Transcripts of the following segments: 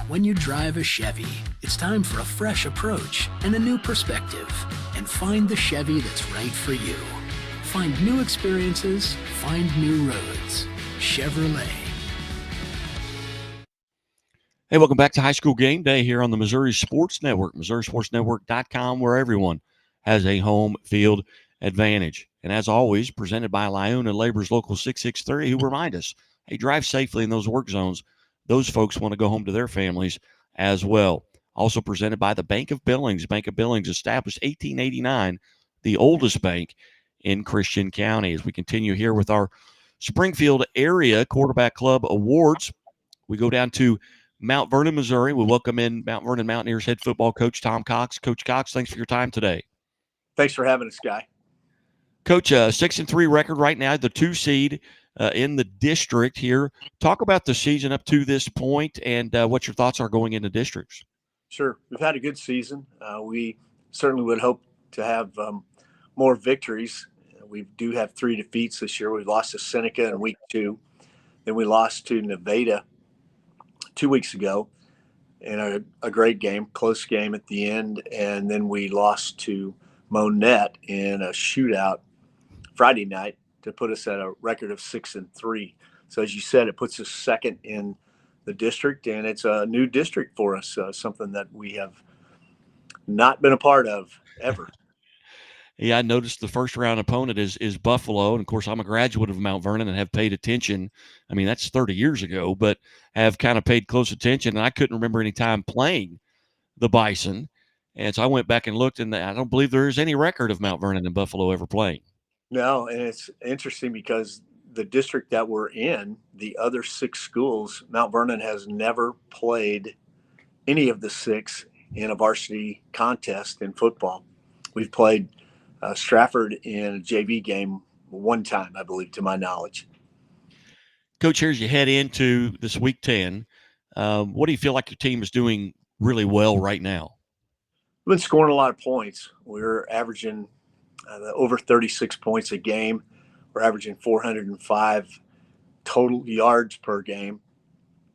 When you drive a Chevy, it's time for a fresh approach and a new perspective. And find the Chevy that's right for you. Find new experiences, find new roads. Chevrolet. Hey, welcome back to High School Game Day here on the Missouri Sports Network, MissouriSportsNetwork.com, where everyone has a home field advantage. And as always, presented by Lyoun and Labor's Local 663, who remind us, hey, drive safely in those work zones. Those folks want to go home to their families as well. Also presented by the Bank of Billings. Bank of Billings, established 1889, the oldest bank in Christian County. As we continue here with our Springfield Area Quarterback Club Awards, we go down to Mount Vernon, Missouri. We welcome in Mount Vernon Mountaineers head football coach Tom Cox. Coach Cox, thanks for your time today. Thanks for having us, Guy. Coach, 6-3 record right now, the 2 seed in the district here. Talk about the season up to this point and what your thoughts are going into districts. Sure. We've had a good season. We certainly would hope to have more victories. We do have 3 defeats this year. We lost to Seneca in week 2. Then we lost to Nevada 2 weeks ago in a great game, close game at the end. And then we lost to Monette in a shootout Friday night to put us at a record of 6-3. So as you said, it puts us second in the district, and it's a new district for us, something that we have not been a part of ever. Yeah, I noticed the first round opponent is Buffalo. And, of course, I'm a graduate of Mount Vernon and have paid attention. I mean, that's 30 years ago, but have kind of paid close attention. And I couldn't remember any time playing the Bison. And so I went back and looked, and I don't believe there is any record of Mount Vernon and Buffalo ever playing. No, and it's interesting because the district that we're in, the other 6 schools, Mount Vernon has never played any of the 6 in a varsity contest in football. We've played Stratford in a JV game one time, I believe, to my knowledge. Coach, here as you head into this week 10, what do you feel like your team is doing really well right now? We've been scoring a lot of points. We're averaging over 36 points a game. We're averaging 405 total yards per game.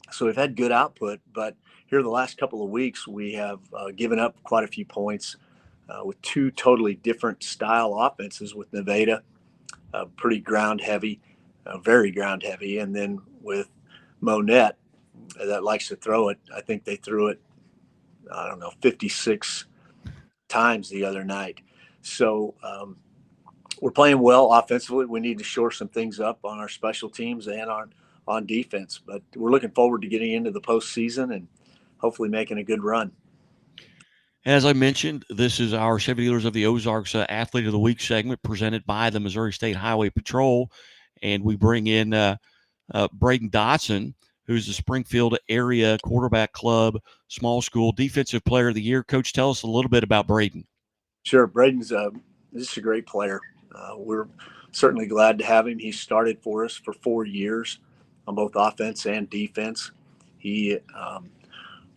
So we've had good output, but here the last couple of weeks, we have given up quite a few points with 2 totally different style offenses with Nevada, pretty ground heavy, very ground heavy. And then with Monette that likes to throw it. I think they threw it, 56 times the other night. So we're playing well offensively. We need to shore some things up on our special teams and on defense. But we're looking forward to getting into the postseason and hopefully making a good run. As I mentioned, this is our Chevy Dealers of the Ozarks Athlete of the Week segment presented by the Missouri State Highway Patrol. And we bring in Braden Dodson, who's the Springfield Area Quarterback Club Small School Defensive Player of the Year. Coach, tell us a little bit about Braden. Sure. Braden's just a great player. We're certainly glad to have him. He started for us for 4 years on both offense and defense. He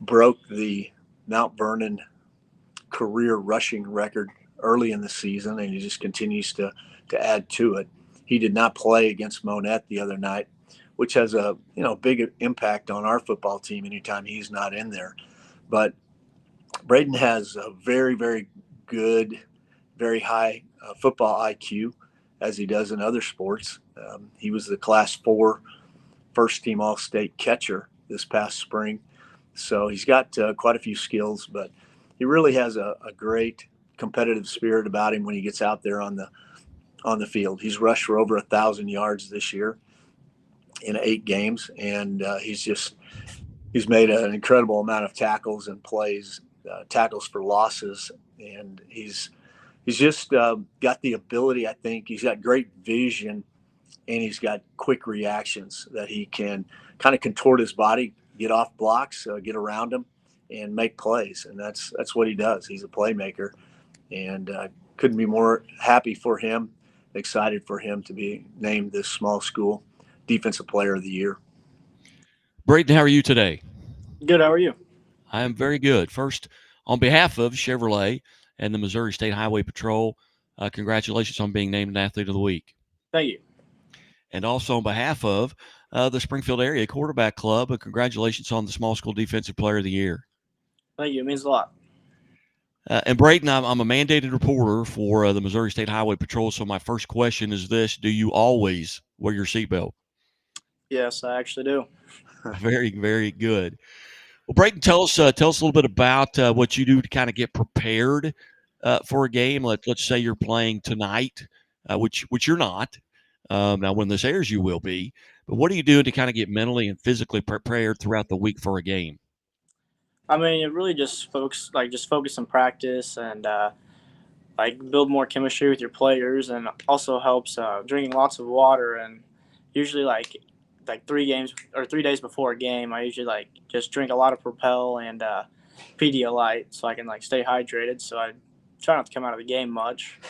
broke the Mount Vernon career rushing record early in the season, and he just continues to add to it. He did not play against Monette the other night, which has a big impact on our football team anytime he's not in there. But Braden has a very, very good, very high football IQ, as he does in other sports. He was the Class 4 first-team All-State catcher this past spring. So he's got quite a few skills, but he really has a great competitive spirit about him when he gets out there on the field. He's rushed for over 1,000 yards this year in 8 games, and he's made an incredible amount of tackles and plays, tackles for losses, and he's just got the ability. I think he's got great vision, and he's got quick reactions that he can kind of contort his body, get off blocks, get around them, and make plays. And that's what he does. He's a playmaker, and couldn't be more happy for him, excited for him to be named this small school Defensive Player of the Year. Braden, how are you today? Good. How are you? I am very good. First, on behalf of Chevrolet and the Missouri State Highway Patrol, congratulations on being named an Athlete of the Week. Thank you. And also on behalf of the Springfield Area Quarterback Club. Congratulations on the Small School Defensive Player of the Year. Thank you. It means a lot. And Braden, I'm a mandated reporter for the Missouri State Highway Patrol. So my first question is this: do you always wear your seatbelt? Yes, I actually do. Very, very good. Well, Braden, tell us a little bit about what you do to kind of get prepared for a game. Let's say you're playing tonight, which you're not. Now, when this airs, you will be. But what are you doing to kind of get mentally and physically prepared throughout the week for a game? I mean, it really just focus on practice and build more chemistry with your players, and also helps drinking lots of water. And usually like 3 days before a game, I usually just drink a lot of Propel and Pedialyte so I can stay hydrated. So I try not to come out of the game much.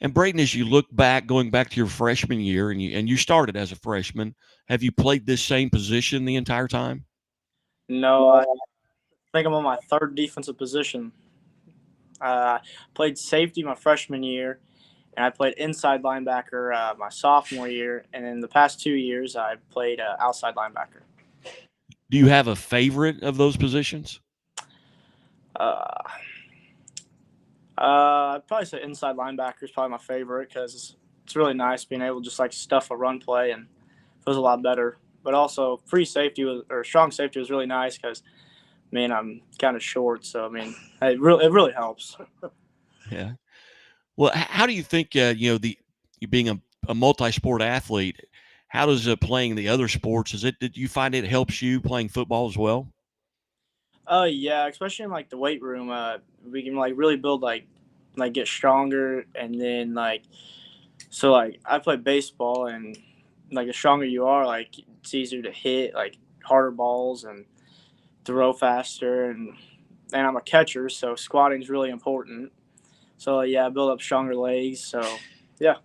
And Braden, as you look back, going back to your freshman year, and you started as a freshman, have you played this same position the entire time? No, I think I'm on my third defensive position. Played safety my freshman year, and I played inside linebacker my sophomore year, and in the past 2 years, I played outside linebacker. Do you have a favorite of those positions? Uh, I'd probably say inside linebacker is probably my favorite because it's really nice being able to just stuff a run play, and feels a lot better. But also, strong safety was really nice because, I'm kind of short, so it really helps. Yeah. Well, how do you think you being a multi-sport athlete? How does playing the other sports? Did you find it helps you playing football as well? Yeah, especially in the weight room. We can really build get stronger, and then so I play baseball, and the stronger you are, it's easier to hit harder balls and throw faster, and I'm a catcher, so squatting is really important. So yeah, I build up stronger legs. So yeah.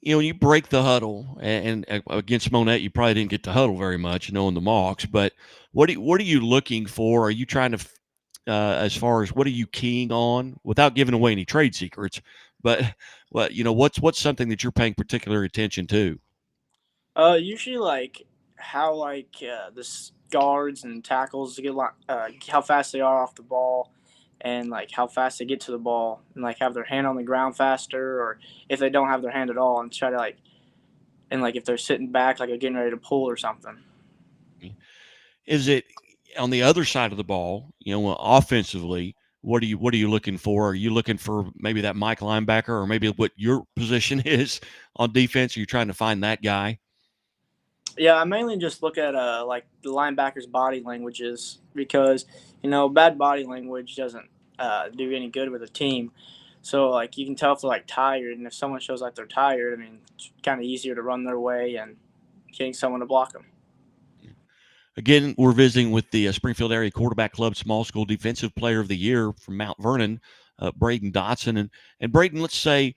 When you break the huddle, and against Monette, you probably didn't get to huddle very much, knowing the Mocs. But what are you looking for? Are you trying to, as far as what are you keying on, without giving away any trade secrets? But what's something that you're paying particular attention to? Usually how the guards and tackles get how fast they are off the ball, and how fast they get to the ball, and have their hand on the ground faster, or if they don't have their hand at all, and try to and if they're sitting back they're getting ready to pull or something. Is it on the other side of the ball? Offensively, what are you looking for? Are you looking for maybe that Mike linebacker, or maybe what your position is on defense? Are you trying to find that guy? Yeah, I mainly just look at the linebackers' body languages because bad body language doesn't do any good with a team. So you can tell if they're tired, and if someone shows they're tired, it's kind of easier to run their way and getting someone to block them. Again, we're visiting with the Springfield Area Quarterback Club Small School Defensive Player of the Year from Mount Vernon, Braden Dodson. And Braden, let's say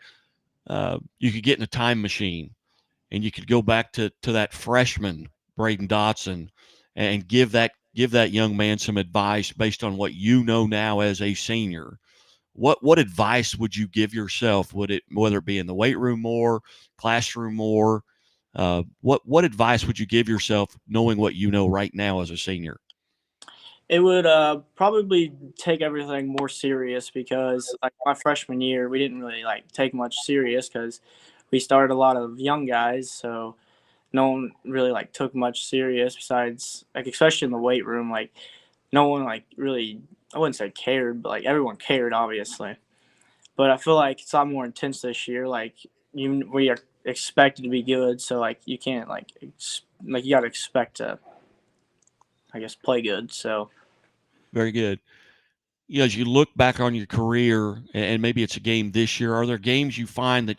you could get in a time machine and you could go back to that freshman Braden Dodson and give that young man some advice based on what you know now as a senior. What advice would you give yourself? Whether it be in the weight room more, classroom more? What advice would you give yourself knowing what you know right now as a senior? It would probably take everything more serious because my freshman year we didn't really take much serious because we started a lot of young guys, so no one really took much serious besides especially in the weight room no one really, I wouldn't say cared, but everyone cared obviously. But I feel it's a lot more intense this year. We are expected to be good, so you can't you got to expect to play good. So Very good. As you look back on your career, and maybe it's a game this year, are there games you find that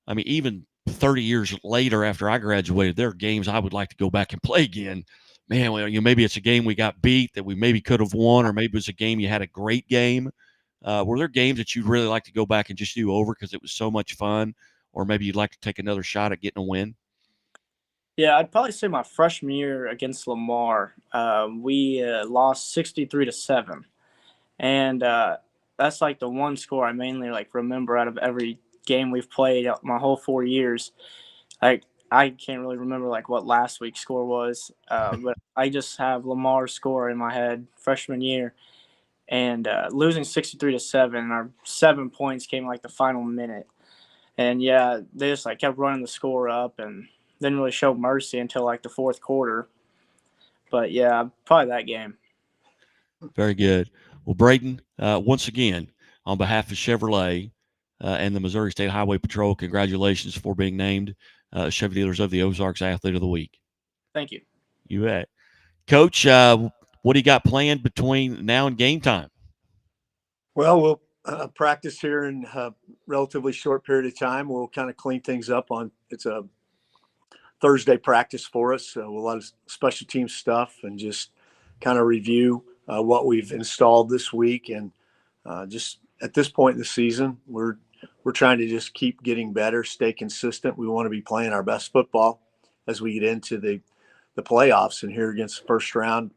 even 30 years later after I graduated, there are games I would like to go back and play again. Man, well, maybe it's a game we got beat that we maybe could have won, or maybe it was a game you had a great game. Were there games that you'd really like to go back and just do over because it was so much fun, or maybe you'd like to take another shot at getting a win? yeah, I'd probably say my freshman year against Lamar, we lost 63-7, and that's the one score I mainly remember out of every game we've played my whole 4 years. I can't really remember like what last week's score was, but I just have Lamar's score in my head freshman year, and losing 63-7. And our 7 points came like the final minute, and yeah, they just like kept running the score up and didn't really show mercy until like the fourth quarter. But yeah, probably that game. Very good. Well, Braden, once again, on behalf of Chevrolet and the Missouri State Highway Patrol, congratulations for being named Chevy Dealers of the Ozarks Athlete of the Week. Thank you. You bet. Coach, what do you got planned between now and game time? Well, we'll practice here in a relatively short period of time. We'll kind of clean things up it's a Thursday practice for us. A lot of special team stuff and just kind of review what we've installed this week. And just at this point in the season, we're trying to just keep getting better, stay consistent. We want to be playing our best football as we get into the playoffs. And here against the first round,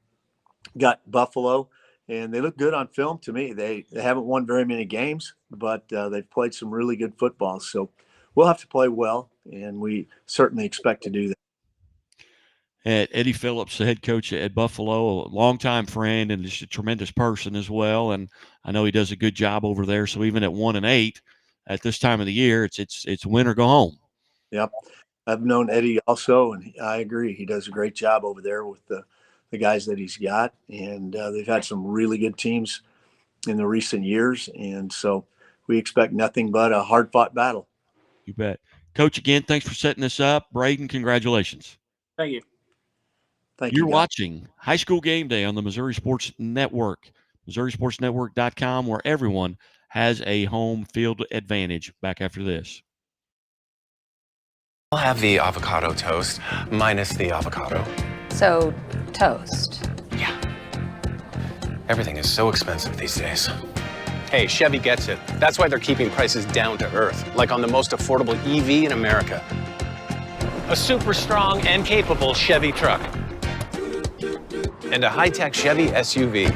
got Buffalo, and they look good on film to me. They haven't won very many games, but they've played some really good football. So we'll have to play well, and we certainly expect to do that. And Eddie Phillips, the head coach at Buffalo, a longtime friend and just a tremendous person as well. And I know he does a good job over there. So even at 1-8 at this time of the year, it's win or go home. Yep. I've known Eddie also, and I agree. He does a great job over there with the guys that he's got. And they've had some really good teams in the recent years. And so we expect nothing but a hard-fought battle. You bet. Coach, again, thanks for setting this up. Braden, congratulations. Thank you. You're watching High School Game Day on the Missouri Sports Network, MissouriSportsNetwork.com, where everyone has a home field advantage. Back after this. I'll have the avocado toast minus the avocado. So, toast. Yeah. Everything is so expensive these days. Hey, Chevy gets it. That's why they're keeping prices down to earth, like on the most affordable EV in America. A super strong and capable Chevy truck. And a high-tech Chevy SUV.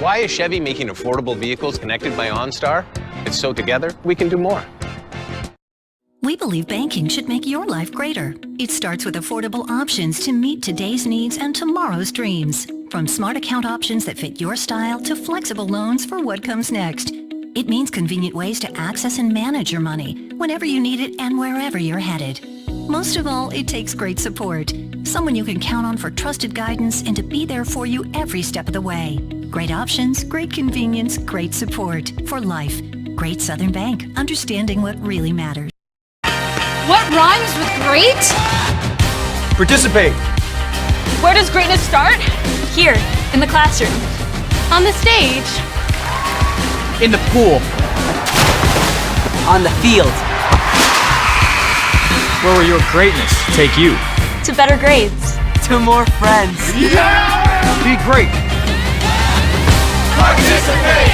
Why is Chevy making affordable vehicles connected by OnStar? It's so together we can do more. We believe banking should make your life greater. It starts with affordable options to meet today's needs and tomorrow's dreams. From smart account options that fit your style to flexible loans for what comes next. It means convenient ways to access and manage your money whenever you need it and wherever you're headed. Most of all, it takes great support. Someone you can count on for trusted guidance and to be there for you every step of the way. Great options, great convenience, great support for life. Great Southern Bank, understanding what really matters. What rhymes with great? Participate. Where does greatness start? Here, in the classroom. On the stage. In the pool. On the field. Where will your greatness take you? To better grades. To more friends. Yeah! Be great. Participate!